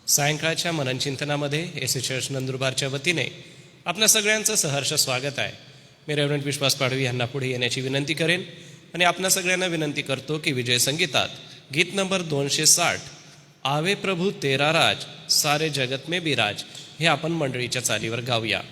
सायंकाळच्या मननचिंतनामध्ये S church नंदुरबारच्या वतीने आपल्या सगळ्यांचं सहर्ष स्वागत आहे. मी रेव्हरंड विश्वास पाडवी यांना पुढे येण्याची विनंती करेन आणि आपल्या सगळ्यांना विनंती करतो की विजय संगीतात गीत नंबर 260 आवे प्रभू तेरा राज सारे जगत में बिराज हे आपण मंडळीच्या चालीवर गाऊया.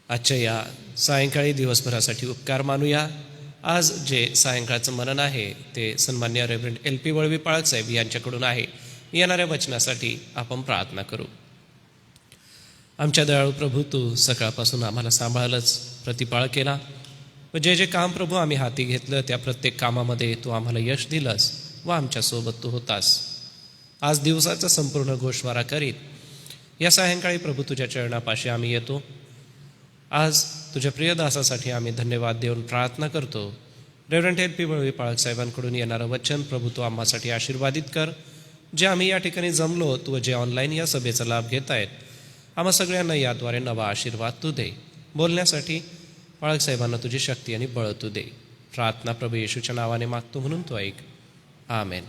आजच्या या सायंकाळी दिवसभरासाठी उपकार मानूया. आज जे सायंकाळचं मनन आहे ते सन्मान्य रेव्हरंड LP वळवी पाळक साहेब यांच्याकडून आहे. येणाऱ्या वचनासाठी आपण प्रार्थना करू. आमच्या दयाळू प्रभू, तू सकाळपासून आम्हाला सांभाळलंच, प्रतिपाळ केला व जे जे काम प्रभू आम्ही हाती घेतलं त्या प्रत्येक कामामध्ये तू आम्हाला यश दिलंस व आमच्यासोबत तू होतास. आज दिवसाचा संपूर्ण गोषवारा करीत या सायंकाळी प्रभू तुझ्या चरणापाशी आम्ही येतो. आज तुझ्या प्रियदासासाठी आम्ही धन्यवाद देऊन प्रार्थना करतो. रेव्हरंड LP वळवी पाळक साहेबांकडून येणारं वचन प्रभू तू आम्हासाठी आशीर्वादित कर. जे आम्ही या ठिकाणी जमलोत व जे ऑनलाईन या सभेचा लाभ घेत आहेत, आम्हा सगळ्यांना याद्वारे नवा आशीर्वाद तू दे. बोलण्यासाठी पाळक साहेबांना तुझी शक्ती आणि बळ तू दे. प्रार्थना प्रभू येशूच्या नावाने मागतो म्हणून तू ऐक. आमेन.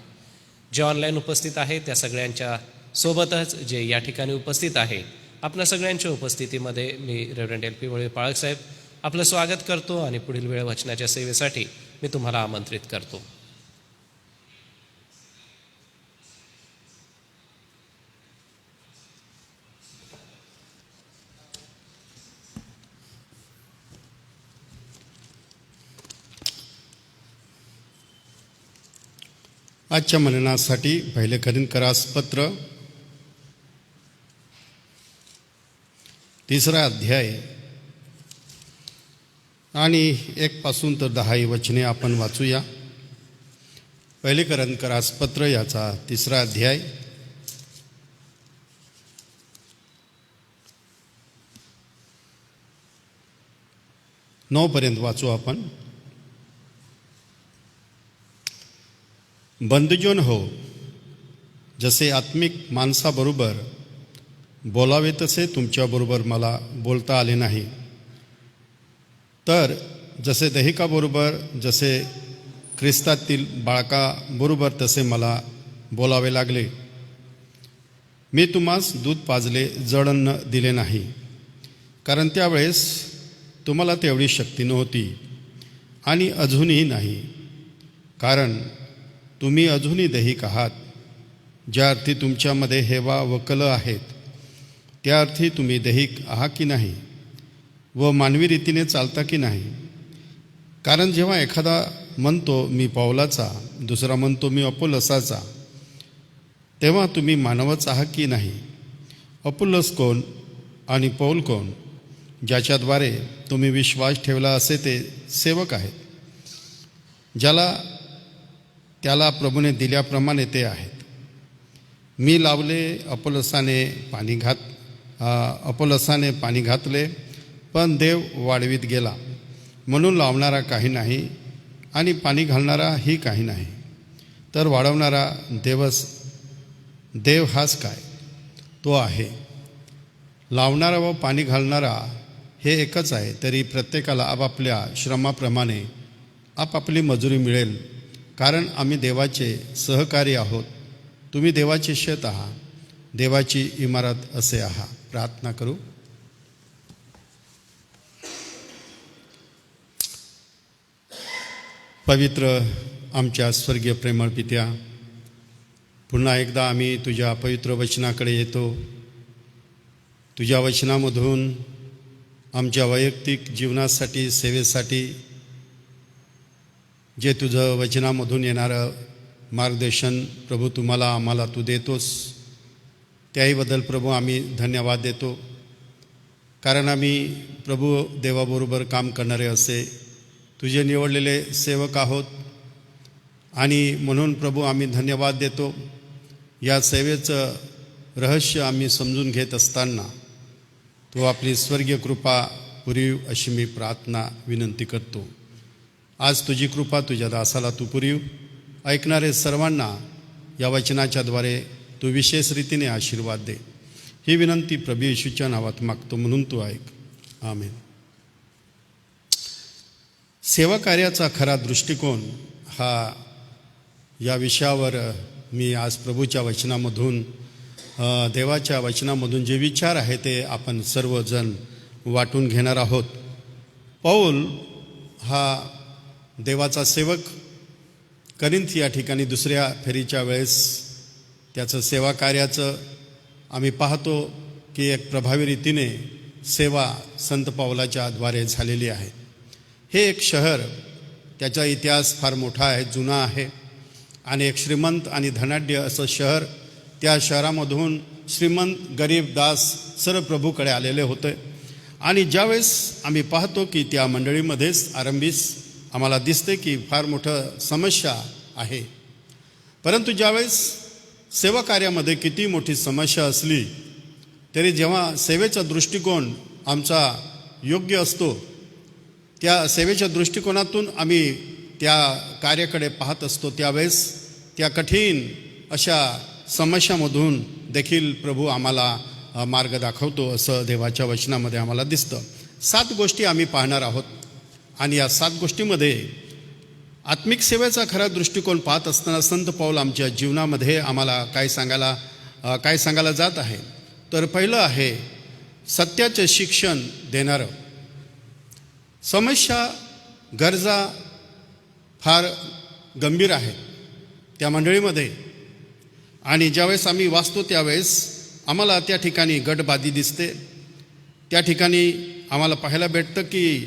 जे ऑनलाईन उपस्थित आहेत त्या सगळ्यांच्या सोबतच जे या ठिकाणी उपस्थित आहे, आपल्या सगळ्यांच्या उपस्थितीमध्ये मी रेव्हरंड LP वळवी पाळक साहेब आपलं स्वागत करतो आणि पुढील वेळ वचनाच्या सेवेसाठी मी तुम्हाला आमंत्रित करतो. आजच्या मननासाठी पहिले करिंथकरास पत्र 3 अध्याय आणि 1 पासून तर 10 वचने आपण वाचूया. पहिले करिंथकरास पत्र याचा 3 अध्याय 9 वाचू आपण. बंधुजन हो, जसे आत्मिक माणसाबरोबर बोलावे तसे तुमच्याबरोबर मला बोलता आले नाही, तर जसे दैहिकाबरोबर, जसे ख्रिस्तातील बाळकाबरोबर तसे मला बोलावे लागले. मी तुम्हास दूध पाजले, जड अन्न दिले नाही, कारण त्यावेळेस तुम्हाला तेवढी शक्ती नव्हती आणि अजूनही नाही, कारण तुम्ही अजूनही दैहिक आहात. ज्या अर्थी तुमच्यामध्ये हेवा व कल आहेत, त्या अर्थी तुम्ही दैहिक आहात की नाही व मानवी रीतीने चालता की नाही. कारण जेव्हा एखादा म्हणतो मी पौलाचा, दुसरा म्हणतो मी अपोलोसाचा, तेव्हा तुम्ही मानवच आहात की नाही. अपोलोस कोण आणि पौल कोण? ज्याच्याद्वारे तुम्ही विश्वास ठेवला असे ते सेवक आहेत. ज्याला त्याला प्रभूने दिल्याप्रमाणे ते आहेत. मी लावले, अपोलोसाने पाणी घातले, पण देव वाढवित गेला. म्हणून लावणारा काही नाही आणि पाणी घालणारा ही काही नाही, तर वाढवणारा देव हाच काय, तो आहे. लावणारा व पाणी घालणारा हे एकच आहे, तरी प्रत्येकाला आपापल्या श्रमाप्रमाणे आपापली मजुरी मिळेल. कारण आम्ही देवाचे सहकारी आहोत. तुम्ही देवाचे शेत आहात, देवाची इमारत असे आहात. प्रार्थना करू. पवित्र आमच्या स्वर्गीय प्रेमळ पित्या, पुन्हा एकदा आम्ही तुझ्या पवित्र वचनाकडे येतो. तुझ्या वचनामधून आमच्या वैयक्तिक जीवनासाठी, सेवेसाठी जे तुझं वचनामधून येणारं मार्गदर्शन प्रभू आम्हाला तू देतोस, त्याहीबद्दल प्रभू आम्ही धन्यवाद देतो. कारण आम्ही प्रभू देवाबरोबर काम करणारे असे तुझे निवडलेले सेवक आहोत आणि म्हणून प्रभू आम्ही धन्यवाद देतो. या सेवेचं रहस्य आम्ही समजून घेत असताना तू आपली स्वर्गीय कृपा पुरीव अशी मी प्रार्थना विनंती करतो. आज तुझी कृपा तुझ्या दासाला तू पुरीव. ऐकणारे सर्वांना या वचनाच्याद्वारे तू विशेष रीतीने आशीर्वाद दे. ही विनंती प्रभू येशूच्या नावात मागतो, म्हणून तू ऐक. आमेन. सेवा कार्याचा खरा दृष्टिकोन हा या विषयावर मी आज प्रभूच्या वचनामधून, देवाच्या वचनामधून जे विचार आहे ते आपण सर्वजण वाटून घेणार आहोत. पौल हा देवाचा सेवक करिंथ या ठिकाणी दुसऱ्या फेरीच्या वेळेस त्याचं सेवा कार्याचं आम्ही पाहतो की एक प्रभावी रीतीने सेवा संत पौलाच्या द्वारे झालेली आहे. हे एक शहर, त्याचा इतिहास फार मोठा आहे, जुना आहे आणि एक श्रीमंत आणि धनाढ्य असं शहर. त्या शहरामधून श्रीमंत, गरीब, दास सर्व प्रभूकडे आलेले होते. आणि ज्यावेळेस आम्ही पाहतो की त्या मंडळीमध्येच आरंभीस आम्हाला दिसते की फार मोठं समस्या आहे. परंतु ज्यावेळेस सेवा कार्यामध्ये किती मोठी समस्या असली तरी जेव्हा सेवेचा दृष्टिकोन आमचा योग्य असतो, त्या सेवेच्या दृष्टिकोनातून आम्ही त्या कार्याकडे पाहत असतो, त्यावेळेस त्या कठीण अशा समस्यामधून देखील प्रभू आम्हाला मार्ग दाखवतो असं देवाच्या वचनामध्ये आम्हाला दिसतं. 7 गोष्टी आम्ही पाहणार आहोत आणि या 7 गोष्टीमध्ये आत्मिक सेवेचा खरा दृष्टिकोन पाहत असताना संत पौल आमच्या जीवनामध्ये आम्हाला काय सांगायला जात आहे. तर पहिलं आहे सत्याचे शिक्षण देणारं. समस्या, गरजा फार गंभीर आहेत त्या मंडळीमध्ये आणि ज्यावेळेस आम्ही वाचतो त्यावेळेस आम्हाला त्या ठिकाणी गटबाजी दिसते. त्या ठिकाणी आम्हाला पाहायला भेटतं की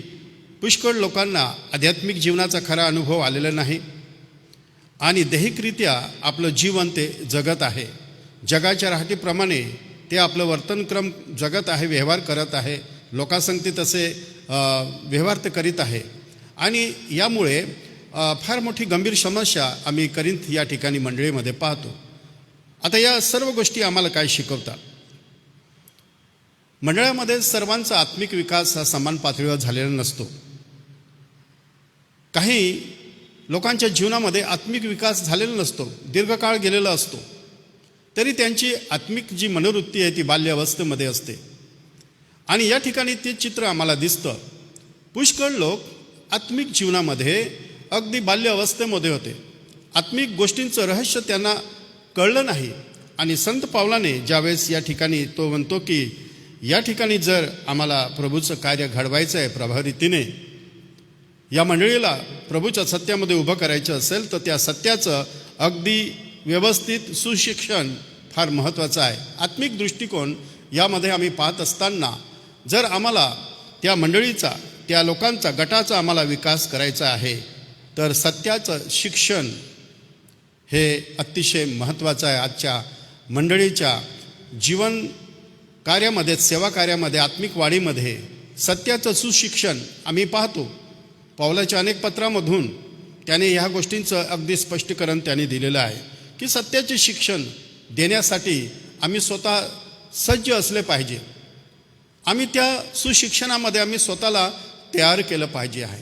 पुष्कळ लोकांना आध्यात्मिक जीवनाचा खरा अनुभव आलेला नाही आणि दैहिकरित्या आपलं जीवन ते जगत आहे. जगाच्या राहटीप्रमाणे ते आपलं वर्तनक्रम जगत आहे, व्यवहार करत आहे, लोकांसंगती तसे व्यवहार ते करीत आहे. आणि यामुळे फार मोठी गंभीर समस्या आम्ही करिंथ या ठिकाणी मंडळीमध्ये पाहतो. आता या सर्व गोष्टी आम्हाला काय शिकवतात? मंडळामध्ये सर्वांचा आत्मिक विकास हा समान पातळीवर झालेला नसतो. काही लोकांच्या जीवनामध्ये आत्मिक विकास झालेला नसतो, दीर्घकाळ गेलेला असतो, तरी त्यांची आत्मिक जी मनोवृत्ती आहे ती बाल्यावस्थेमध्ये असते. आणि या ठिकाणी ते चित्र आम्हाला दिसतं. पुष्कळ लोक आत्मिक जीवनामध्ये अगदी बाल्यावस्थेमध्ये होते. आत्मिक गोष्टींचं रहस्य त्यांना कळलं नाही. आणि संत पावलाने ज्यावेळेस या ठिकाणी तो म्हणतो की या ठिकाणी जर आम्हाला प्रभूचं कार्य घडवायचं आहे प्रभावी रीतीने, या मंडळीला प्रभूच्या सत्यामध्ये उभं करायचं असेल तर त्या सत्याचं अगदी व्यवस्थित सुशिक्षण फार महत्त्वाचं आहे. आत्मिक दृष्टिकोन यामध्ये आम्ही पाहत असताना जर आम्हाला त्या मंडळीचा, त्या लोकांचा, गटाचा आम्हाला विकास करायचा आहे तर सत्याचं शिक्षण हे अतिशय महत्त्वाचं आहे. आजच्या मंडळीच्या जीवन कार्यामध्ये, सेवा कार्यामध्ये, आत्मिक वाढीमध्ये सत्याचं सुशिक्षण आम्ही पाहतो. पावलाच्या अनेक पत्रामधून त्याने ह्या गोष्टींचं अगदी स्पष्टीकरण त्याने दिलेलं आहे की सत्याचे शिक्षण देण्यासाठी आम्ही स्वतः सज्ज असले पाहिजे. आम्ही त्या सुशिक्षणामध्ये आम्ही स्वतःला तयार केलं पाहिजे आहे.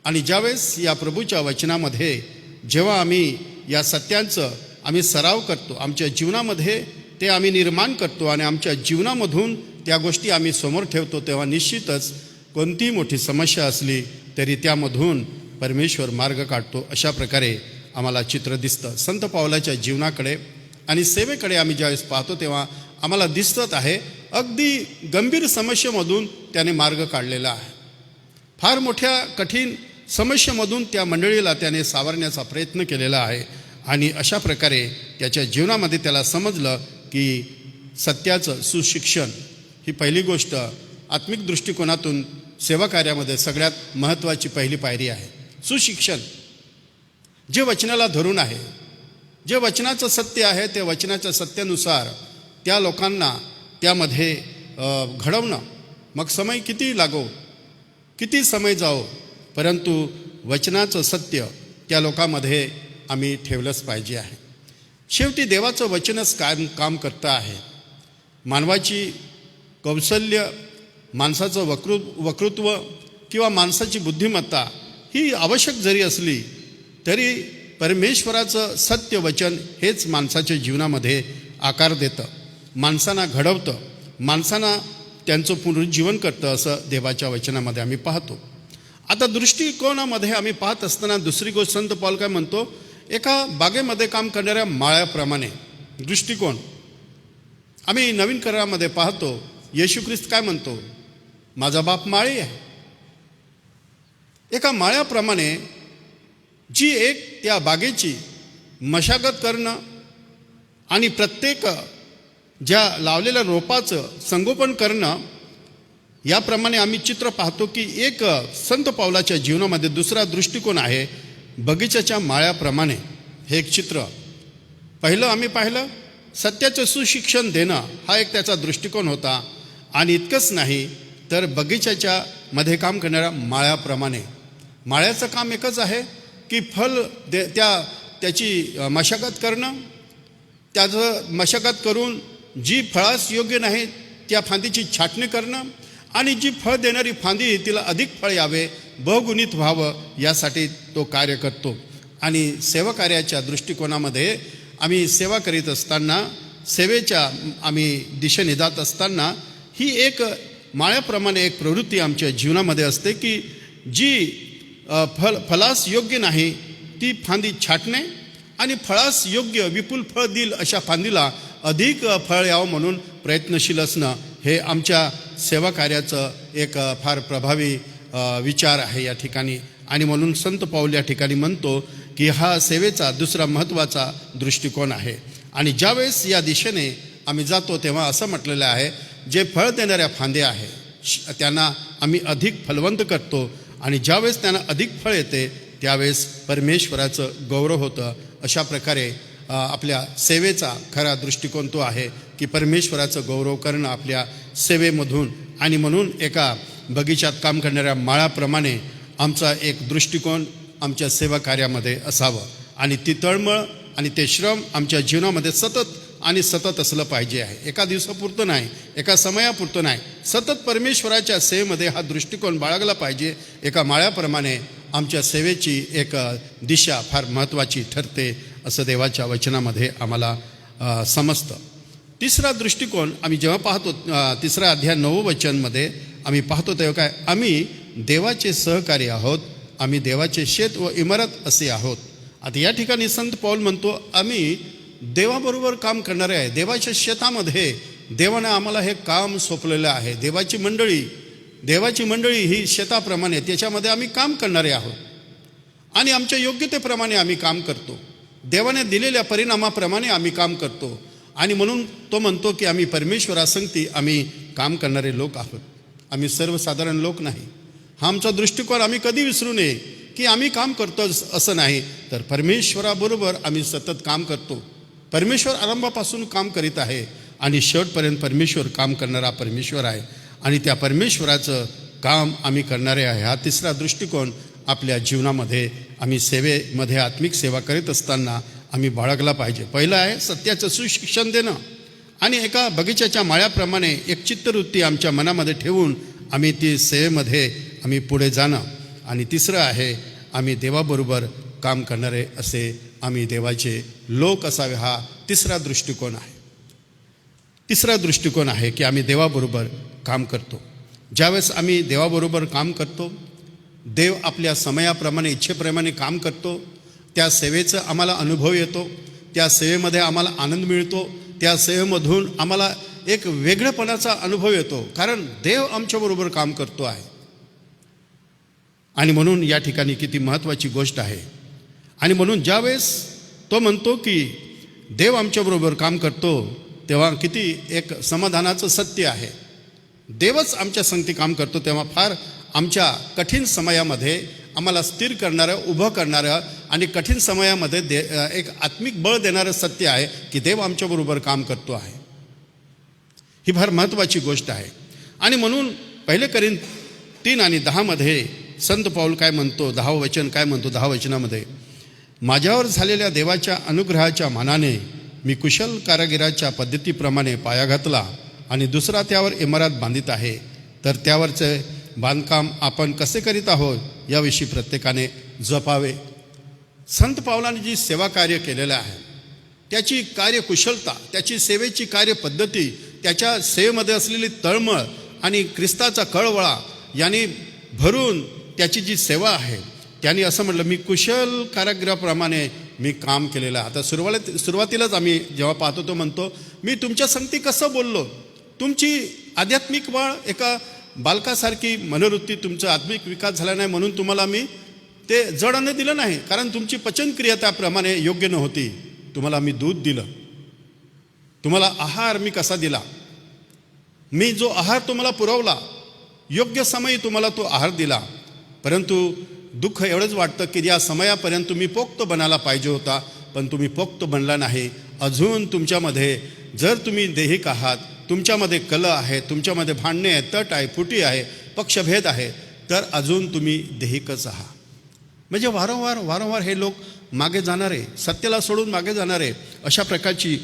आणि ज्यावेळेस या प्रभूच्या वचनामध्ये जेव्हा आम्ही या सत्यांचं आम्ही सराव करतो, आमच्या जीवनामध्ये ते आम्ही निर्माण करतो आणि आमच्या जीवनामधून त्या गोष्टी आम्ही समोर ठेवतो, तेव्हा निश्चितच कोणतीही मोठी समस्या असली तरी त्यामधून परमेश्वर मार्ग काढतो. अशा प्रकारे आम्हाला चित्र दिसतं. संत पावलाच्या जीवनाकडे आणि सेवेकडे आम्ही ज्यावेळेस पाहतो तेव्हा आम्हाला दिसत आहे अगदी गंभीर समस्येमधून त्याने मार्ग काढलेला आहे. फार मोठ्या कठीण समस्येमधून त्या मंडळीला त्याने सावरण्याचा प्रयत्न केलेला आहे. आणि अशा प्रकारे त्याच्या जीवनामध्ये त्याला समजलं की सत्याचं सुशिक्षण ही पहिली गोष्ट आत्मिक दृष्टिकोनातून सेवा कार्यामध्ये सगळ्यात महत्त्वाची पहिली पायरी आहे. सुशिक्षण जे वचनाला धरून आहे, जे वचनाचं सत्य आहे, ते वचनाच्या सत्यानुसार त्या लोकांना त्यामध्ये घडवणं. मग समय किती लागो, किती समय जाओ, परंतु वचनाचं सत्य त्या लोकांमध्ये आम्ही ठेवलंच पाहिजे आहे. शेवटी देवाचं वचनच काम करतं आहे. मानवाची कौशल्य, माणसाचं वक्तृत्व किंवा माणसाची बुद्धिमत्ता ही आवश्यक जरी असली तरी परमेश्वराचं सत्य वचन हेच माणसाच्या जीवनामध्ये आकार देतं, माणसांना घडवतं, माणसांना त्यांचं पुनरुज्जीवन करतं, असं देवाच्या वचनामध्ये आम्ही पाहतो. आता दृष्टिकोनामध्ये आम्ही पाहत असताना दुसरी गोष्ट संत पौल काय म्हणतो, एका बागेमध्ये काम करणाऱ्या माळ्याप्रमाणे दृष्टिकोन आम्ही नवीन करारामध्ये पाहतो. येशू ख्रिस्त काय म्हणतो, माझा बाप माळी आहे. एका माळ्याप्रमाणे जी एक त्या बागेची मशागत करणं आणि प्रत्येक ज्या लावलेल्या रोपाचं संगोपन करणं, याप्रमाणे आम्ही चित्र पाहतो की एक संत पावलाच्या जीवनामध्ये दुसरा दृष्टिकोन आहे बगीचाच्या माळ्याप्रमाणे. हे एक चित्र पहिलं आम्ही पाहिलं, सत्याचं सुशिक्षण देणं हा एक त्याचा दृष्टिकोन होता. आणि इतकंच नाही तर बगीचाच्या मध्ये काम करणाऱ्या माळ्याप्रमाणे, माळ्याचं काम एकच आहे की फल त्याची मशागत करणं, त्याचं मशागत करून जी फळास योग्य नाही त्या फांदीची छाटणी करणं आणि जी फळ देणारी फांदी तिला अधिक फळ यावे, बहुगुणित व्हावं, यासाठी तो कार्य करतो. आणि सेवाकार्याच्या दृष्टिकोनामध्ये आम्ही सेवा करीत असताना, सेवेच्या आम्ही दिशेने जात असताना ही एक माळ्याप्रमाणे एक प्रवृत्ती आमच्या जीवनामध्ये असते की जी फळास योग्य नाही ती फांदी छाटणे आणि फळास योग्य विपुल फळ देईल अशा फांदीला अधिक फळ यावं म्हणून प्रयत्नशील असणं, हे आमच्या सेवा कार्याचं एक फार प्रभावी विचार आहे या ठिकाणी. आणि म्हणून संत पाऊल या ठिकाणी म्हणतो की हा सेवेचा दुसरा महत्त्वाचा दृष्टिकोन आहे. आणि ज्यावेळेस या दिशेने आम्ही जातो तेव्हा असं म्हटलेलं आहे, जे फळ देणाऱ्या फांद्या आहे त्यांना आम्ही अधिक फलवंत करतो आणि ज्यावेळेस त्यांना अधिक फळ येते त्यावेळेस परमेश्वराचं गौरव होतं. अशा प्रकारे आपल्या सेवेचा खरा दृष्टिकोन तो आहे की परमेश्वराचं गौरव करणं आपल्या सेवेमधून. आणि म्हणून एका बगीचात काम करणाऱ्या माळाप्रमाणे आमचा एक दृष्टिकोन आमच्या सेवा कार्यामध्ये असावं. आणि ती तळमळ आणि ते श्रम आमच्या जीवनामध्ये सतत असलं पाहिजे आहे. एका दिवसापुरतं नाही, एका समयापुरतं नाही, सतत परमेश्वराच्या सेवेमध्ये हा दृष्टिकोन बाळगला पाहिजे. एका माळ्याप्रमाणे आमच्या सेवेची एक दिशा फार महत्त्वाची ठरते असं देवाच्या वचनामध्ये आम्हाला समजतं. तिसरा दृष्टिकोन आम्ही जेव्हा पाहतो 3 अध्याय 9 वचनमध्ये आम्ही पाहतो तेव्हा काय, आम्ही देवाचे सहकारी आहोत, आम्ही देवाचे शेत व इमारत असे आहोत. आता या ठिकाणी संत पौल म्हणतो आम्ही देवाबरोबर काम करणारे आहे. देवाच्या शेतामध्ये देवाने आम्हाला हे काम सोपलेलं आहे. देवाची मंडळी ही शेताप्रमाणे त्याच्यामध्ये आम्ही काम करणारे आहोत आणि आमच्या योग्यतेप्रमाणे आम्ही काम करतो. देवाने दिलेल्या परिणामाप्रमाणे आम्ही काम करतो आणि म्हणून तो म्हणतो की आम्ही परमेश्वरासंगती आम्ही काम करणारे लोक आहोत. आम्ही सर्वसाधारण लोक नाही. हा आमचा दृष्टिकोन आम्ही कधी विसरू नये की आम्ही काम करतो असं नाही, तर परमेश्वराबरोबर आम्ही सतत काम करतो. परमेश्वर आरंभापासून काम करीत आहे आणि शेवटपर्यंत परमेश्वर काम करणारा परमेश्वर आहे आणि त्या परमेश्वराचं काम आम्ही करणारे आहे. हा तिसरा दृष्टिकोन आपल्या जीवनामध्ये आम्ही सेवेमध्ये आत्मिक सेवा करीत असताना आम्ही बाळगला पाहिजे. पहिलं आहे सत्याचं सुशिक्षण देणं आणि एका बगीच्याच्या माळ्याप्रमाणे एक चित्तवृत्ती आमच्या मनामध्ये ठेवून आम्ही ती सेवेमध्ये आम्ही पुढे जाणं. आणि तिसरं आहे आम्ही देवाबरोबर काम करणारे असे आम्ही देवाचे लोक असावे. हा तिसरा दृष्टिकोन आहे. तिसरा दृष्टिकोन आहे की आम्ही देवाबरोबर काम करतो. ज्यावेळेस आम्ही देवाबरोबर काम करतो, देव आपल्या समयाप्रमाणे इच्छेप्रमाणे काम करतो. त्या सेवेचा आम्हाला अनुभव येतो, त्या सेवेमध्ये आम्हाला आनंद मिळतो, त्या सेवेमधून आम्हाला एक वेगळेपणाचा अनुभव येतो, कारण देव आमच्याबरोबर काम करतो आहे. आणि म्हणून या ठिकाणी किती महत्त्वाची गोष्ट आहे. आणि म्हणून ज्यावेळेस तो म्हणतो की देव आमच्याबरोबर काम करतो तेव्हा किती एक समाधानाचं सत्य आहे. देवच आमच्या संगती काम करतो तेव्हा फार आमच्या कठीण समयामध्ये आम्हाला स्थिर करणारं, उभं करणारं आणि कठीण समयामध्ये एक आत्मिक बळ देणारं सत्य आहे की देव आमच्याबरोबर काम करतो आहे. ही फार महत्त्वाची गोष्ट आहे. आणि म्हणून 1 कोरिंथ 3 आणि 10 मध्ये संत पौल काय म्हणतो, 10वं वचन काय म्हणतो, 10 वचनामध्ये, माझ्यावर झालेल्या देवाच्या अनुग्रहाच्या मानाने मी कुशल कारागिराच्या पद्धतीप्रमाणे पाया घातला आणि दुसरा त्यावर इमारत बांधित आहे, तर त्यावरचे बांधकाम आपण कसे करीत आहोत याविषयी प्रत्येकाने जपावे. संत पावलाने जी सेवा कार्य केलेलं आहे त्याची कार्यकुशलता, त्याची सेवेची कार्यपद्धती, त्याच्या सेवेमध्ये असलेली तळमळ आणि ख्रिस्ताचा कळवळा याने भरून त्याची जी सेवा आहे त्यांनी असं म्हटलं, मी कुशल कारागिराप्रमाणे मी काम केलेलं आहे. आता सुरुवातीलाच आम्ही जेव्हा पाहतो तो म्हणतो, मी तुमच्या संगती कसं बोललो, तुमची आध्यात्मिक वाढ एका बालकासारखी मनोवृत्ती, तुमचा आत्मिक विकास झाला नाही म्हणून तुम्हाला मी ते जडाने दिलं नाही, कारण तुमची पचनक्रिया त्याप्रमाणे योग्य नव्हती. तुम्हाला मी दूध दिलं, तुम्हाला आहार मी कसा दिला, मी जो आहार तुम्हाला पुरवला योग्य समयी तुम्हाला तो आहार दिला. परंतु दुःख एवढंच वाटतं की या समयापर्यंत तुम्ही पोक्त बनायला पाहिजे होता, पण तुम्ही पोक्त बनला नाही. अजून तुमच्यामध्ये जर तुम्ही देहिक आहात, तुमच्यामध्ये कल आहे, तुमच्यामध्ये भांडणे आहे, तट आहे, फुटी आहे, पक्षभेद आहे, तर अजून तुम्ही देहिकच आहात. म्हणजे वारंवार हे लोक मागे जाणारे, सत्याला सोडून मागे जाणारे अशा प्रकारची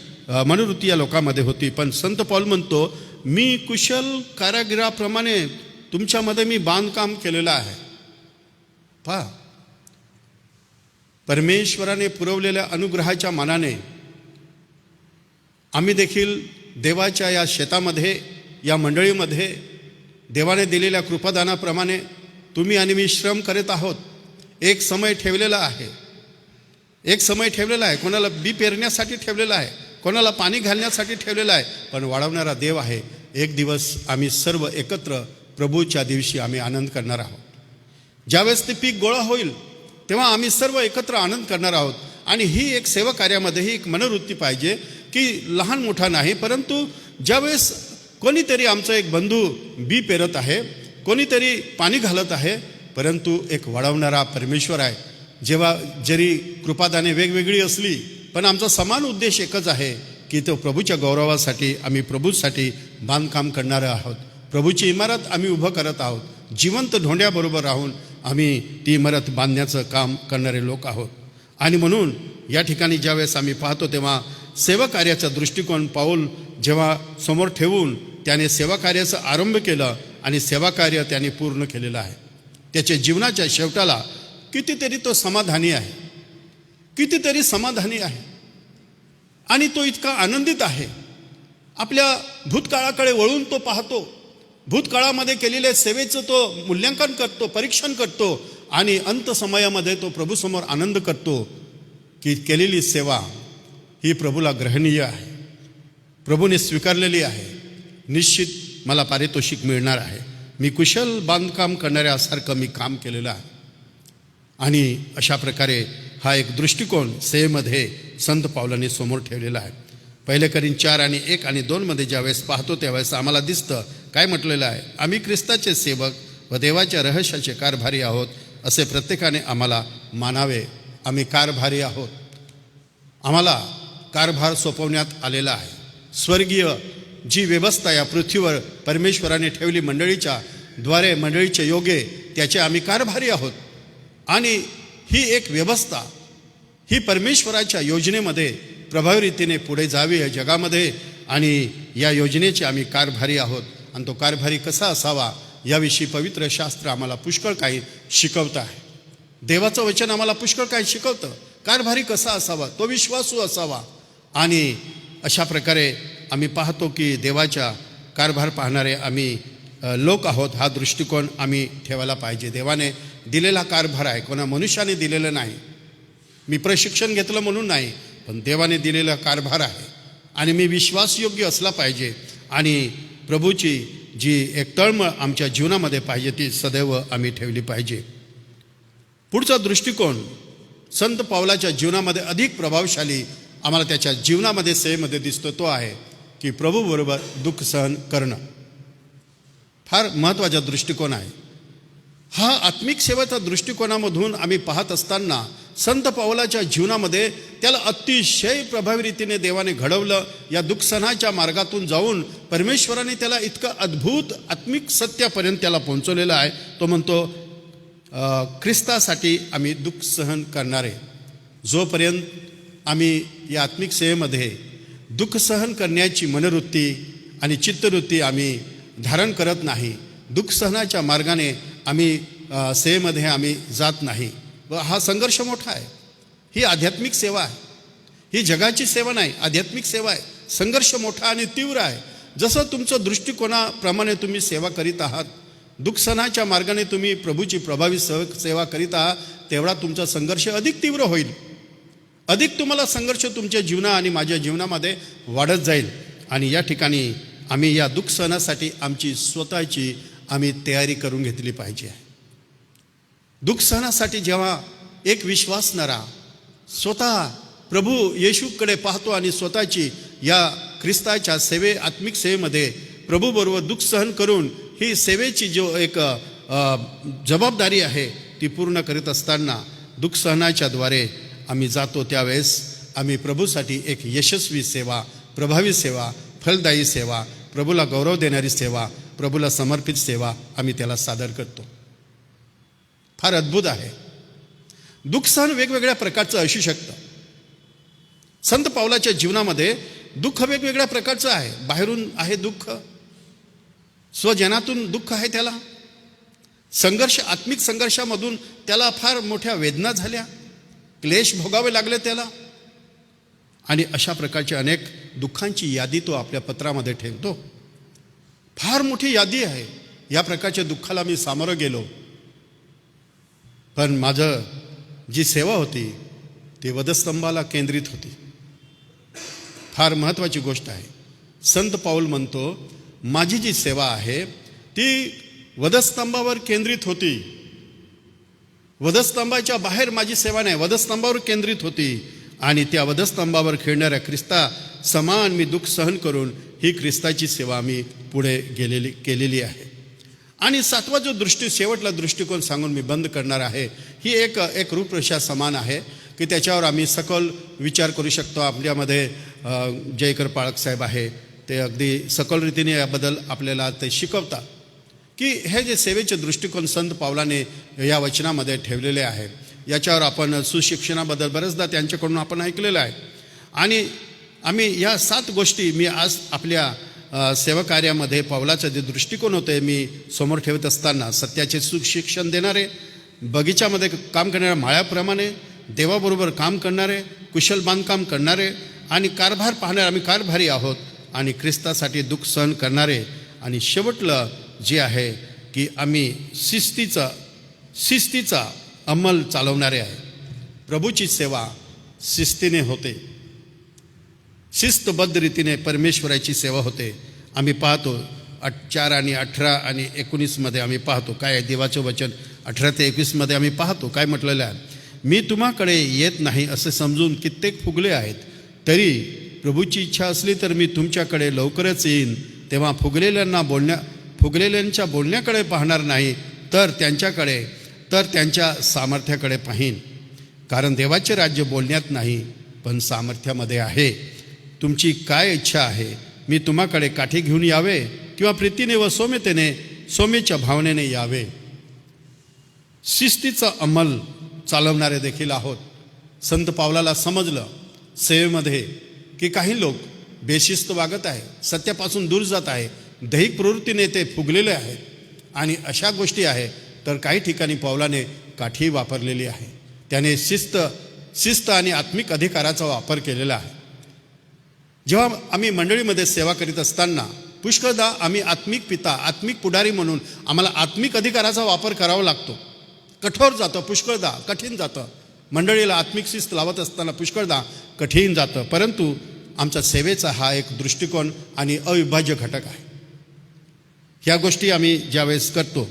मनोवृत्ती या लोकांमध्ये होती. पण संत पौल म्हणतो, मी कुशल कारागिराप्रमाणे तुमच्यामध्ये मी बांधकाम केलेलं आहे. पहा, परमेश्वराने पुरवलेल्या अनुग्रहाच्या मानाने आम्ही देखील देवाच्या या शेतामध्ये, या मंडळीमध्ये देवाने दिलेल्या कृपादानाप्रमाणे तुम्ही आणि मी श्रम करीत आहोत. एक समय ठेवलेला आहे, एक समय ठेवलेला आहे. कोणाला बी पेरण्यासाठी ठेवलेला आहे, कोणाला पाणी घालण्यासाठी ठेवलेलं आहे, पण वाढवणारा देव आहे. एक दिवस आम्ही सर्व एकत्र प्रभूच्या दिवशी आम्ही आनंद करणार आहोत. ज्यावेळेस ते पीक गोळा होईल तेव्हा आम्ही सर्व एकत्र आनंद करणार आहोत. आणि ही एक सेवा कार्यामध्ये ही एक मनोवृत्ती पाहिजे की लहान मोठा नाही, परंतु ज्यावेळेस कोणीतरी आमचा एक बंधू बी पेरत आहे, कोणीतरी पाणी घालत आहे, परंतु एक वाढवणारा परमेश्वर आहे. जेव्हा जरी कृपादाने वेगवेगळी असली पण आमचा समान उद्देश एकच आहे की तो प्रभूच्या गौरवासाठी आम्ही प्रभूसाठी बांधकाम करणारे आहोत. प्रभूची इमारत आम्ही उभं करत आहोत. जिवंत ढोंड्याबरोबर राहून आम्ही ती इमारत बांधण्याचं काम करणारे लोक आहोत. आणि म्हणून या ठिकाणी ज्यावेळेस आम्ही पाहतो तेव्हा सेवा कार्याचा दृष्टिकोन पाऊल जेव्हा समोर ठेवून त्याने सेवा कार्याचा आरंभ केलं आणि सेवा कार्य त्याने पूर्ण केलेलं आहे. त्याच्या जीवनाच्या शेवटाला कितीतरी तो समाधानी आहे, कितीतरी समाधानी आहे आणि तो इतका आनंदित आहे. आपल्या भूतकाळाकडे वळून तो पाहतो, भूतकाळामध्ये केलेल्या सेवेचं तो मूल्यांकन करतो, परीक्षण करतो आणि अंत समयामध्ये तो प्रभूसमोर आनंद करतो की केलेली सेवा ही प्रभूला ग्रहणीय आहे, प्रभूने स्वीकारलेली आहे, निश्चित मला पारितोषिक मिळणार आहे. मी कुशल बांधकाम करणाऱ्यासारखं मी काम केलेलं आहे. आणि अशा प्रकारे हा एक दृष्टिकोन सेवेमध्ये संत पावलांनी समोर ठेवलेला आहे. 1 कोरिंथ 4 आणि 1 आणि 2 मध्ये ज्यावेळेस पाहतो त्यावेळेस आम्हाला दिसतं काय म्हटलेलं आहे, आम्ही ख्रिस्ताचे सेवक व देवाच्या रहस्याचे कारभारी आहोत असे प्रत्येकाने आम्हाला मानावे. आम्ही कारभारी आहोत, आम्हाला कारभार सोपवण्यात आलेला आहे. स्वर्गीय जी व्यवस्था या पृथ्वीवर परमेश्वराने ठेवली मंडळीच्या द्वारे, मंडळीचे योगे त्याचे आम्ही कारभारी आहोत. आणि ही एक व्यवस्था ही परमेश्वराच्या योजनेमध्ये प्रभावी रीतीने पुढे जावी या जगामध्ये आणि या योजनेचे आम्ही कारभारी आहोत. आणि तो कारभारी कसा असावा याविषयी पवित्र शास्त्र आम्हाला पुष्कळ काही शिकवतं आहे. देवाचं वचन आम्हाला पुष्कळ काही शिकवतं. कारभारी कसा असावा, तो विश्वासू असावा. आणि अशा प्रकारे आम्ही पाहतो की देवाच्या कारभार पाहणारे आम्ही लोक आहोत. हा दृष्टिकोन आम्ही ठेवायला पाहिजे. देवाने दिलेला कारभार आहे, कोणा मनुष्याने दिलेलं नाही. मी प्रशिक्षण घेतलं म्हणून नाही, पण देवाने दिलेला कारभार आहे आणि मी विश्वासयोग्य असला पाहिजे. आणि प्रभूची जी एक तळमळ आमच्या जीवनामध्ये पाहिजे ती सदैव आम्ही ठेवली पाहिजे. पुढचा दृष्टिकोन संत पावलाच्या जीवनामध्ये अधिक प्रभावशाली आम्हाला त्याच्या जीवनामध्ये सेवेमध्ये दिसतो, तो आहे की प्रभूबरोबर दुःख सहन करणं. फार महत्त्वाचा दृष्टिकोन आहे हा. आत्मिक सेवेच्या दृष्टिकोनामधून आम्ही पाहत असताना संत पावलाच्या जीवनामध्ये त्याला अतिशय प्रभावी रीतीने देवाने घडवलं. या दुःखसहनाच्या मार्गातून जाऊन परमेश्वराने त्याला इतकं अद्भुत आत्मिक सत्यापर्यंत त्याला पोहोचवलेलं आहे. तो म्हणतो ख्रिस्तासाठी आम्ही दुःख सहन करणारे. जोपर्यंत आम्ही या आत्मिक सेवेमध्ये दुःख सहन करण्याची मनोवृत्ती आणि चित्तवृत्ती आम्ही धारण करत नाही, दुःख सहनाच्या मार्गाने आम्ही सेवेमध्ये आम्ही जात नाही, व हा संघर्ष मोठा आहे. ही आध्यात्मिक सेवा आहे, ही जगाची सेवा नाही, आध्यात्मिक सेवा आहे. संघर्ष मोठा आणि तीव्र आहे. जसं तुमचं दृष्टिकोनाप्रमाणे तुम्ही सेवा करीत आहात, दुःखसहनाच्या मार्गाने तुम्ही प्रभूची प्रभावी सेवा करीत आहात, तेवढा तुमचा संघर्ष अधिक तीव्र होईल. अधिक तुम्हाला संघर्ष तुमच्या जीवना आणि माझ्या जीवनामध्ये वाढत जाईल. आणि या ठिकाणी आम्ही या दुःख सहनासाठी आमची स्वतःची आम्ही तयारी करून घेतली पाहिजे. दुःख सहनासाठी जेव्हा एक विश्वासणारा स्वतः प्रभू येशूकडे पाहतो आणि स्वतःची या ख्रिस्ताच्या आत्मिक सेवेमध्ये प्रभूबरोबर दुःख सहन करून ही सेवेची जो एक जबाबदारी आहे ती पूर्ण करीत असताना दुःख सहनाच्या द्वारे आम्ही जातो, त्यावेळेस आम्ही प्रभूसाठी एक यशस्वी सेवा, प्रभावी सेवा, फलदायी सेवा, प्रभूला गौरव देणारी सेवा, प्रभूला समर्पित सेवा आम्ही त्याला सादर करतो. फार अद्भुत आहे. दुःख सहन वेगवेगळ्या प्रकारचं असू शकतं. संत पावलाच्या जीवनामध्ये दुःख वेगवेगळ्या प्रकारचं आहे. बाहेरून आहे दुःख, स्वजनातून दुःख आहे, त्याला संघर्ष, आत्मिक संघर्षामधून त्याला फार मोठ्या वेदना झाल्या, क्लेश भोगावे लागले त्याला. आणि अशा प्रकारची अनेक दुःखांची यादी तो आपल्या पत्रामध्ये ठेवतो. फार मोठी यादी आहे. या प्रकारच्या दुःखाला मी सामोरं गेलो, पण माझं जी सेवा होती ती वधस्तंभाला केंद्रित होती. फार महत्त्वाची गोष्ट आहे. संत पाऊल म्हणतो माझी जी सेवा आहे ती वधस्तंभावर केंद्रित होती. वधस्तंभाच्या बाहेर माझी सेवा नाही, वधस्तंभावर केंद्रित होती. आणि त्या वधस्तंभावर खेळणाऱ्या ख्रिस्ता समान मी दुःख सहन करून ही ख्रिस्ताची सेवा मी पुढे केलेली आहे. आणि सातवा जो शेवटला दृष्टिकोन सांगून मी बंद करणार आहे, ही एक रूपरेषा समान आहे की त्याच्यावर आम्ही सखोल विचार करू शकतो. आपल्यामध्ये जयकर पाळक साहेब आहे, ते अगदी सखोल रीतीने याबद्दल आपल्याला ते शिकवतात की हे जे सेवेचे दृष्टिकोन संत पावलाने या वचनामध्ये ठेवलेले आहे, याच्यावर आपण सुशिक्षणाबद्दल बरेचदा त्यांच्याकडून आपण ऐकलेलं आहे. आणि आम्ही या 7 गोष्टी मी आज आपल्या सेवाकार्यामध्ये पावलाचं जे दृष्टिकोन होते मी समोर ठेवत असताना, सत्याचे सुशिक्षण देणारे, बगीच्यामध्ये काम करणाऱ्या माळ्याप्रमाणे देवाबरोबर काम करणारे, कुशल बांधकाम करणारे आणि कारभार पाहणारे आम्ही कारभारी आहोत आणि ख्रिस्तासाठी दुःख सहन करणारे. आणि शेवटलं जे आहे की आम्ही शिस्तीचा अंमल चालवणारे आहे. प्रभूची सेवा शिस्तीने होते, शिस्तबद्ध रीतीने परमेश्वराची सेवा होते. आम्ही पाहतो 4 आणि 18 आणि 19 आम्ही पाहतो काय आहे देवाचं वचन. 18 ते 21 आम्ही पाहतो काय म्हटलेलं आहे. मी तुम्हाकडे येत नाही असे समजून कित्येक फुगले आहेत, तरी प्रभूची इच्छा असली तर मी तुमच्याकडे लवकरच येईन. तेव्हा फुगलेल्यांच्या बोलण्याकडे पाहणार नाही, तर त्यांच्या सामर्थ्याकडे पाहीन. कारण देवाचे राज्य बोलण्यात नाही पण सामर्थ्यामध्ये आहे. तुमची काय इच्छा आहे? मी तुम्हाकडे काठी घेऊन यावे किंवा प्रीतीने व सौम्यच्या भावनेने यावे? शिस्तीचा अंमल चालवणारे देखील आहोत. संत पावलाला समजलं सेवेमध्ये की काही लोक बेशिस्त वागत आहे, सत्यापासून दूर जात आहे, दैहिक प्रवृत्तीने ते फुगलेले आहेत आणि अशा गोष्टी आहे. तर काही ठिकाणी पावलाने काठी वापरलेली आहे. त्याने शिस्त आणि आत्मिक अधिकाराचा वापर केलेला आहे. जेव्हा आम्ही मंडळीमध्ये सेवा करीत असताना पुष्कळदा आम्ही आत्मिक पुढारी म्हणून आम्हाला आत्मिक अधिकाराचा वापर करावा लागतो. कठोर जातं, पुष्कळदा कठीण जातं. मंडळीला आत्मिक शिस्त लावत असताना पुष्कळदा कठीण जातं. परंतु आमच्या सेवेचा हा एक दृष्टिकोन आणि अविभाज्य घटक आहे. ह्या गोष्टी आम्ही ज्यावेळेस करतो,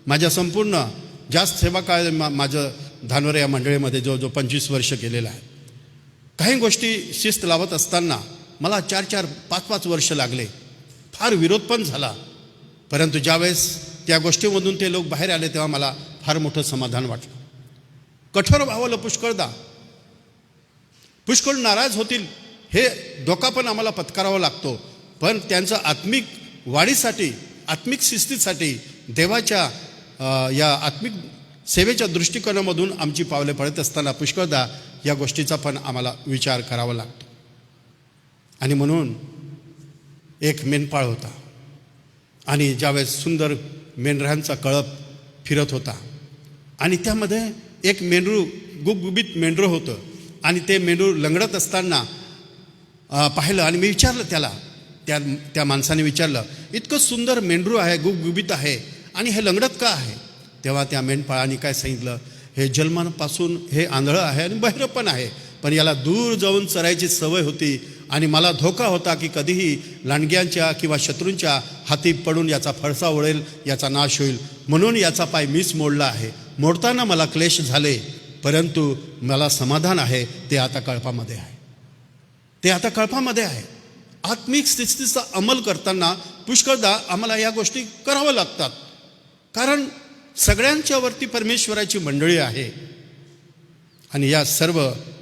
माझ्या संपूर्ण जास्त सेवा काळ माझं धानोरे या मंडळीमध्ये जवळजवळ 25 वर्ष केलेलं आहे. काही गोष्टी शिस्त लावत असताना मला 4-4, 5-5 वर्ष लागले. फार विरोध पण झाला. परंतु ज्यावेळेस त्या गोष्टीमधून ते लोक बाहेर आले तेव्हा मला फार मोठं समाधान वाटलं. कठोर व्हावं पुष्कळ नाराज होतील हे धोका पण आम्हाला पत्करावा लागतो. पण त्यांचं आत्मिक वाढीसाठी, आत्मिक शिस्तीसाठी देवाच्या या आत्मिक सेवेच्या दृष्टिकोनामधून आमची पावले पडत असताना पुष्कळदा या गोष्टीचा पण आम्हाला विचार करावा लागतो. आणि म्हणून एक मेंढपाळ होता आणि ज्यावेळेस सुंदर मेंढरांचा कळप फिरत होता आणि त्यामध्ये एक गुबगुबीत मेंढरू होतं आणि ते मेंढरू लंगडत असताना पाहिलं आणि मी विचारलं त्याला, त्या माणसाने विचारलं, इतकं सुंदर मेंढरू आहे, गुबगुबीत आहे आणि हे लंगडत का आहे? तेव्हा त्या मेंढपाळाने काय सांगितलं, हे जन्मापासून हे आंधळं आहे आणि बहिरं पण आहे, पण याला दूर जाऊन चरायची सवय होती आणि मला धोका होता की कधीही लांडग्यांच्या किंवा शत्रूंच्या हाती पडून याचा फडसा उडेल, याचा नाश होईल, म्हणून याचा पाय मीच मोडला आहे. मोडताना मला क्लेश झाले, परंतु मला समाधान आहे, ते आता कळपामध्ये आहे. आत्मिक स्थितीचा अंमल करताना पुष्कळदा आम्हाला या गोष्टी कराव्या लागतात. कारण सगळ्यांच्यावरती परमेश्वराची मंडळी आहे आणि या सर्व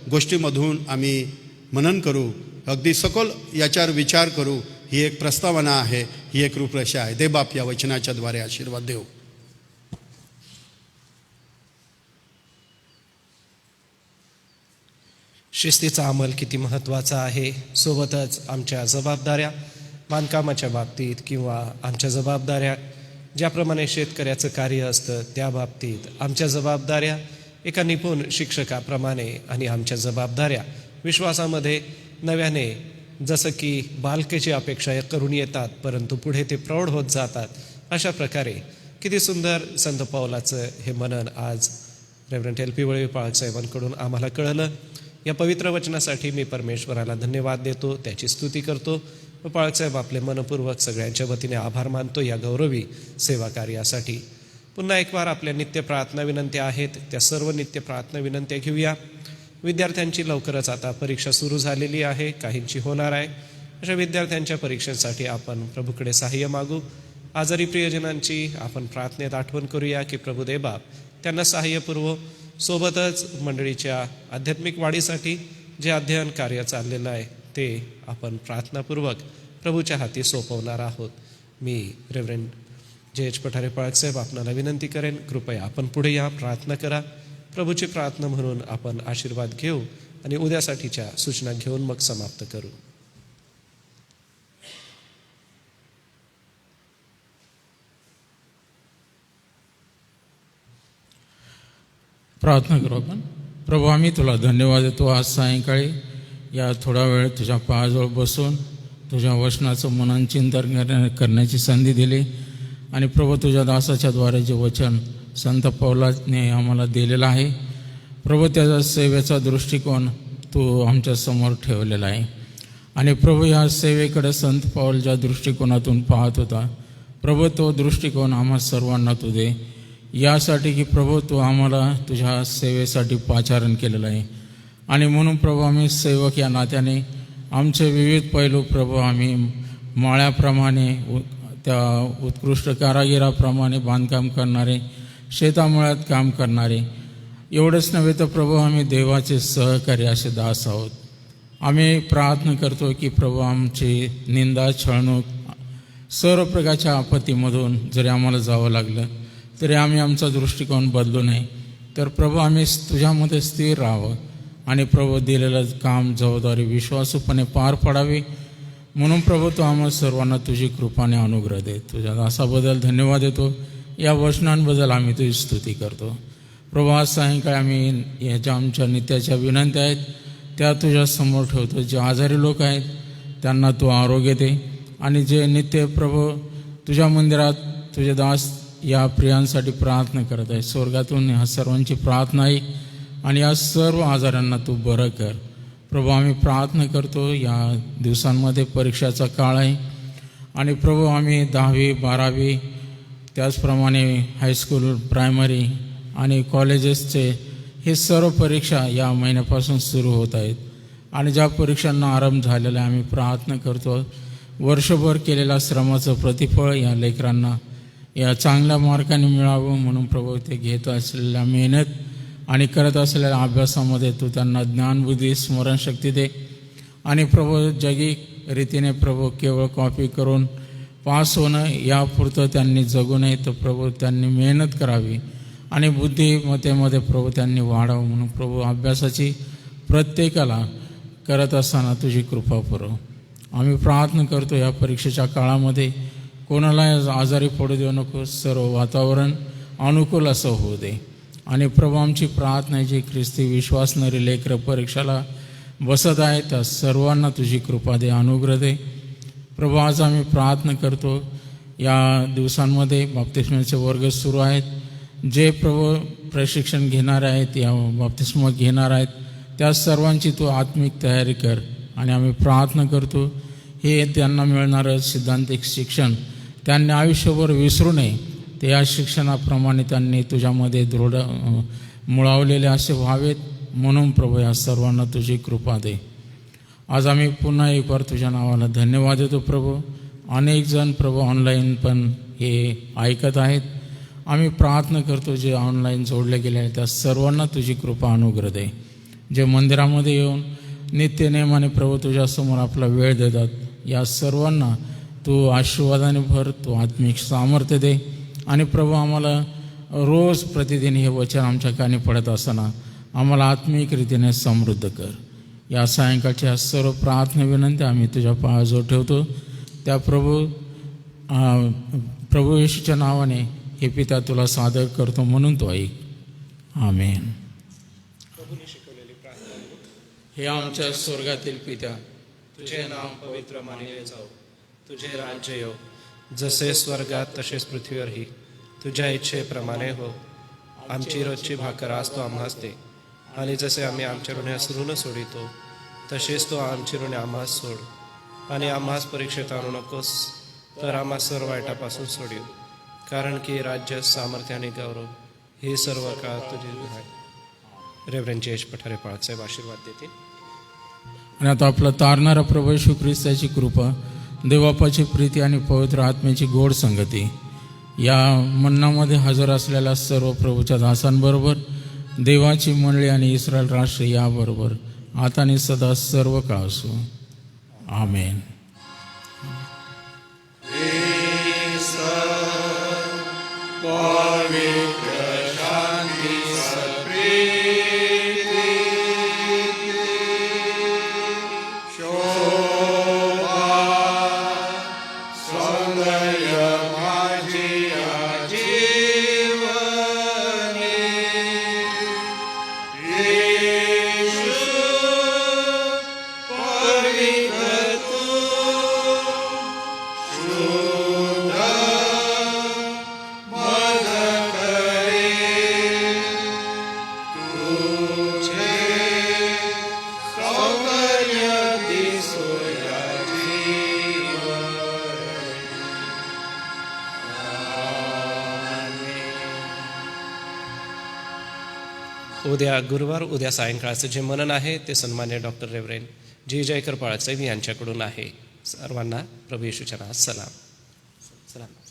गोष्टीमधून आम्ही मनन करू, अगदी सखोल याच्यावर विचार करू. ही एक प्रस्तावना आहे, ही एक रूपरेषा आहे. देवबाप या वचनाच्या द्वारे आशीर्वाद देव. शिस्तीचा अंमल किती महत्त्वाचा आहे. सोबतच आमच्या जबाबदाऱ्या बांधकामाच्या बाबतीत किंवा आमच्या जबाबदाऱ्या ज्याप्रमाणे शेतकऱ्याचं कार्य असतं त्या बाबतीत आमच्या जबाबदाऱ्या एका निपुण शिक्षकाप्रमाणे आणि आमच्या जबाबदाऱ्या विश्वासामध्ये नव्याने जसं की बालकेची अपेक्षा करून येतात परंतु पुढे ते प्रौढ होत जातात. अशा प्रकारे किती सुंदर संत पावलाचं हे मनन आज रेव्हरंड LP वळवी पाळक साहेबांकडून आम्हाला कळलं. या पवित्र वचनासाठी मी परमेश्वराला धन्यवाद देतो, त्याची स्तुती करतो. व पाळकसाहेब आपले मनपूर्वक सगळ्यांच्या वतीने आभार मानतो या गौरवी सेवा कार्यासाठी. पुन्हा एक वार आपल्या नित्य प्रार्थना विनंत्या आहेत, त्या सर्व नित्य प्रार्थना विनंत्या घेऊया. विद्यार्थ्यांची लवकरच आता परीक्षा सुरू झालेली आहे, काहींची होणार आहे. अशा विद्यार्थ्यांच्या परीक्षेसाठी आपण प्रभूकडे सहाय्य मागू. आजारी प्रियजनांची आपण प्रार्थनेत आठवण करूया की प्रभू देवबाप त्यांना सहाय्य पुरवो. सोबतच मंडळीच्या आध्यात्मिक वाढीसाठी जे अध्ययन कार्य चाललेलं आहे ते आपण प्रार्थनापूर्वक प्रभूच्या हाती सोपवणार आहोत. मी रेव्हरंड JH पठारे पाळकसाहेब आपणाला विनंती करेन, कृपया आपण पुढे या, प्रार्थना करा. प्रभूची प्रार्थना म्हणून आपण आशीर्वाद घेऊ आणि उद्यासाठीच्या सूचना घेऊन मग समाप्त करू. प्रार्थना करू आपण. प्रभू, आम्ही तुला धन्यवाद देतो. आज सायंकाळी या थोडा वेळ तुझ्या पायाजवळ बसून तुझ्या वचनाचं मनन चिंतन करण्याची संधी दिली. आणि प्रभू, तुझ्या दासाच्या द्वारे जे वचन संत पौलाने आम्हाला दिलेलं आहे प्रभू, त्याचा सेवेचा दृष्टिकोन तू आमच्यासमोर ठेवलेला आहे. आणि प्रभू, या सेवेकडे संत पौल ज्या दृष्टिकोनातून पाहत होता प्रभू, तो दृष्टिकोन आम्हा सर्वांना तू दे. यासाठी की प्रभू, तू आम्हाला तुझ्या सेवेसाठी पाचारण केलेलं आहे. आणि म्हणून प्रभू, आम्ही सेवक या नात्याने आमचे विविध पैलू प्रभू, आम्ही माळ्याप्रमाणे त्या उत्कृष्ट कारागिराप्रमाणे बांधकाम करणारे, शेतामळ्यात काम करणारे, एवढंच नव्हे तर प्रभू, आम्ही देवाचे सहकारी असे दास आहोत. आम्ही प्रार्थना करतो की प्रभू, आमची निंदा, छळणूक, सर्व प्रकारच्या आपत्तीमधून जरी आम्हाला जावं लागलं तरी आम्ही आमचा दृष्टिकोन बदलू नये. तर प्रभू, आम्ही तुझ्यामध्ये स्थिर राहावं आणि प्रभू, दिलेलं काम, जबाबदारी विश्वासूपणे पार पडावी. म्हणून प्रभू, तू आम्हाला सर्वांना तुझी कृपाने अनुग्रह दे. तुझ्या दासाबद्दल धन्यवाद देतो. या वचनांबद्दल आम्ही तुझी स्तुती करतो. प्रभू, आज सायंकाळी आम्ही ह्याच्या आमच्या नित्याच्या विनंत्या आहेत त्या तुझ्यासमोर ठेवतो. जे आजारी लोक आहेत त्यांना तू आरोग्य दे. आणि जे नित्य प्रभू तुझ्या मंदिरात तुझे दास या प्रियांसाठी प्रार्थना करत आहे, स्वर्गातून ह्या सर्वांची प्रार्थना आहे आणि या सर्व आजारांना तू बरं कर. प्रभू, आम्ही प्रार्थना करतो. या दिवसांमध्ये परीक्षाचा काळ आहे आणि प्रभू, आम्ही 10वी 12वी त्याचप्रमाणे हायस्कूल, प्रायमरी आणि कॉलेजेसचे हे सर्व परीक्षा या महिन्यापासून सुरू होत आहेत. आणि ज्या परीक्षांना आरंभ झालेला आहे, आम्ही प्रार्थना करतो वर्षभर केलेल्या श्रमाचं प्रतिफळ या लेकरांना या चांगल्या मार्काने मिळावं. म्हणून प्रभू, ते घेत असलेल्या मेहनत आणि करत असलेल्या अभ्यासामध्ये तू त्यांना ज्ञानबुद्धी, स्मरणशक्ती दे. आणि प्रभू, जगी रीतीने प्रभू केवळ कॉपी करून पास होणं यापुरतं त्यांनी जगू नये, तर प्रभू त्यांनी मेहनत करावी आणि बुद्धिमत्तेमध्ये प्रभू त्यांनी वाढावं. म्हणून प्रभू, अभ्यासाची प्रत्येकाला करत असताना तुझी कृपा पुरव. आम्ही प्रार्थना करतो या परीक्षेच्या काळामध्ये कोणाला आजारी पडू देऊ नको. सर्व वातावरण अनुकूल असं होऊ दे. आणि प्रभू, आमची प्रार्थना आहे, जी ख्रिस्ती विश्वासणारी लेकरं परीक्षेला बसत आहेत त्या सर्वांना तुझी कृपा दे, अनुग्रह दे. प्रभू, आज आम्ही प्रार्थना करतो या दिवसांमध्ये बाप्तिस्माचे वर्ग सुरू आहेत. जे प्रभू प्रशिक्षण घेणार आहेत, या बाप्तिस्मा घेणार आहेत, त्या सर्वांची तू आत्मिक तयारी कर. आणि आम्ही प्रार्थना करतो हे त्यांना मिळणारं सिद्धांतिक शिक्षण त्यांनी आयुष्यभर विसरू नये. ते या शिक्षणाप्रमाणे त्यांनी तुझ्यामध्ये दृढ मुळावलेले असे व्हावेत. म्हणून प्रभू, या सर्वांना तुझी कृपा दे. आज आम्ही पुन्हा एक वार तुझ्या नावाला धन्यवाद देतो प्रभू. अनेक जण प्रभू ऑनलाईन पण हे ऐकत आहेत. आम्ही प्रार्थना करतो जे ऑनलाईन जोडले गेले आहेत त्या सर्वांना तुझी कृपा अनुग्रह दे. जे मंदिरामध्ये येऊन नित्य नेमाने प्रभू तुझ्यासमोर आपला वेळ देतात या सर्वांना तू आशीर्वादाने भर, तू आत्मिक सामर्थ्य दे. आणि प्रभू, आम्हाला रोज प्रतिदिन हे वचन आमच्या कानी पडत असताना आम्हाला आत्मिक रीतीने समृद्ध कर. या सायंकाळच्या सर्व प्रार्थना विनंती आम्ही तुझ्या पायाजवळ ठेवतो. त्या प्रभू येशूच्या नावाने हे पिता तुला सादर करतो, म्हणून तो ऐक. आमेन. हे आमच्या स्वर्गातील पित्या, तुझे नाम पवित्र मानले जाओ, तुझे राज्य येऊ, जसे स्वर्गात तसेच पृथ्वीवरही तुझ्या इच्छेप्रमाणे हो. आमची रोजची भाकर आज तो आम्हास दे, आणि जसे आम्ही आमच्या ऋणास ऋण सोडितो तसेच तो आमची ऋणे आम्हास सोड. आणि आम्हास परीक्षेत आणू नकोस, तर आम्हा सर्व वाईटापासून सोडीव. कारण की राज्य, सामर्थ्य आणि गौरव हे सर्व काळ तुझे आहे. रेव्हरंड जयेश पठारे पाळकसाहेब आशीर्वाद देतील. आणि आता आपला तारणारा प्रभू येशू ख्रिस्ताची कृपा, देवबापाची प्रीती आणि पवित्र आत्म्याची गोड संगती या मन्नामध्ये हजर असलेल्या सर्व प्रभूच्या दासांबरोबर, देवाची मंडळी आणि इस्रायल राष्ट्र याबरोबर आता आणि सदा सर्व काळ असो. आमेन. उद्या गुरुवार, उद्या सायंकाळचं जे मनन आहे ते सन्मान्य डॉक्टर रेव्हरेंड जी जयकर पाळकसाहेब यांच्याकडून आहे. सर्वांना प्रभू येशूच्या नावात सलाम.